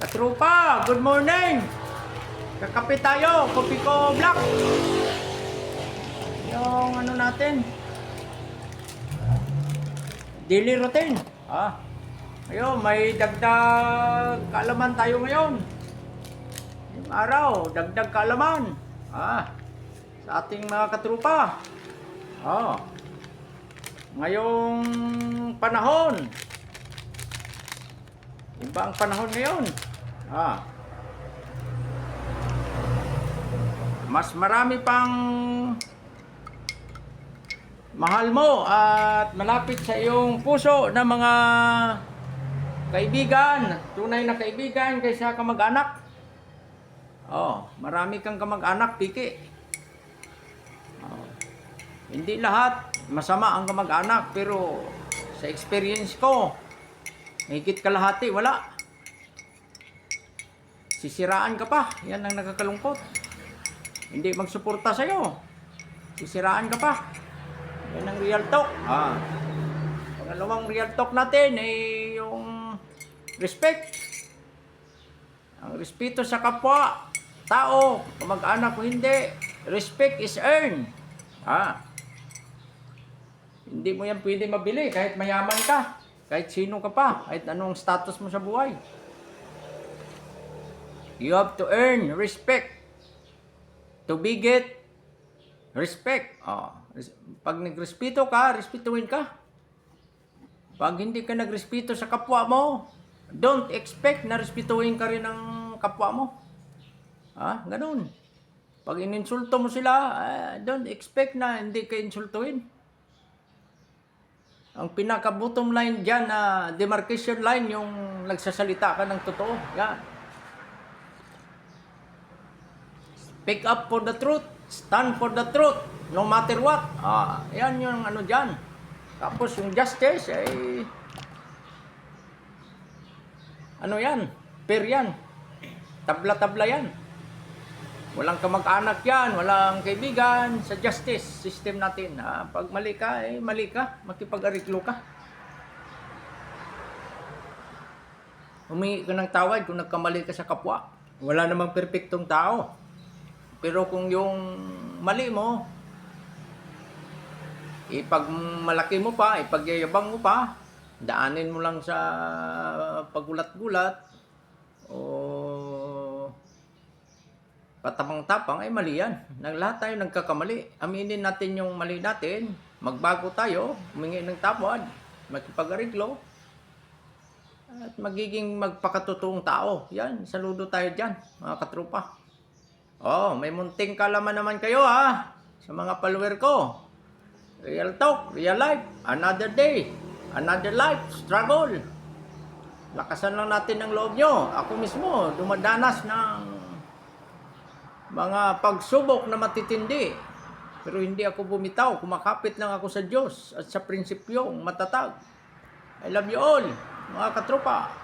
Katropa, good morning! Kakape tayo, kopi ko black. Yung ano natin, daily routine. Ayun, may dagdag kaalaman tayo ngayon. Yung araw, dagdag kaalaman. Sa ating mga katropa. Ngayong panahon. Iba ang panahon ngayon. Mas marami pang mahal mo at malapit sa iyong puso na mga kaibigan, tunay na kaibigan kaysa kamag-anak. Marami kang kamag-anak, piki. Hindi lahat masama ang kamag-anak, pero sa experience ko, higit kalahati, wala. Sisiraan ka pa. Yan ang nakakalungkot. Hindi magsuporta sa'yo. Sisiraan ka pa. Yan ang real talk. Pangalawang real talk natin ay yung respect. Ang respeto sa kapwa, tao, kamag-anak o hindi. Respect is earned. Hindi mo yan pwede mabili kahit mayaman ka. Kahit sino ka pa, kahit anong status mo sa buhay. You have to earn respect. To be get respect. Pag nagrespeto ka, respetuhin ka. Pag hindi ka nagrespeto sa kapwa mo, don't expect na respetuhin ka rin ng kapwa mo. Ganun. Pag ininsulto mo sila, don't expect na hindi ka insultuhin. Ang pinaka-bottom line dyan na demarcation line, yung nagsasalita ka ng totoo. Yan. Speak up for the truth. Stand for the truth. No matter what. Yan yung ano dyan. Tapos yung justice, ano yan? Fair yan. Tabla-tabla yan. Walang kamag-anak yan, walang kaibigan sa justice system natin. Pag mali ka, mali ka. Makipag-ariklo ka. Humingi ka ng tawad kung nagkamali ka sa kapwa. Wala namang perpektong tao. Pero kung yung mali mo, ipagmalaki mo pa, ipagyayabang mo pa, daanin mo lang sa pagulat-gulat, o patapang-tapang, mali yan. Lahat tayo nagkakamali. Aminin natin yung mali natin. Magbago tayo. Humingi ng tawad. Makipag-ariglo. At magiging magpakatotoong tao. Yan. Saludo tayo dyan, mga katropa. May munting kalaman naman kayo, sa mga follower ko. Real talk, real life. Another day. Another life. Struggle. Lakasan lang natin ang loob nyo. Ako mismo, dumadanas ng mga pagsubok na matitindi. Pero hindi ako bumitaw. Kumakapit lang ako sa Diyos at sa prinsipyong matatag. I love you all, mga katropa.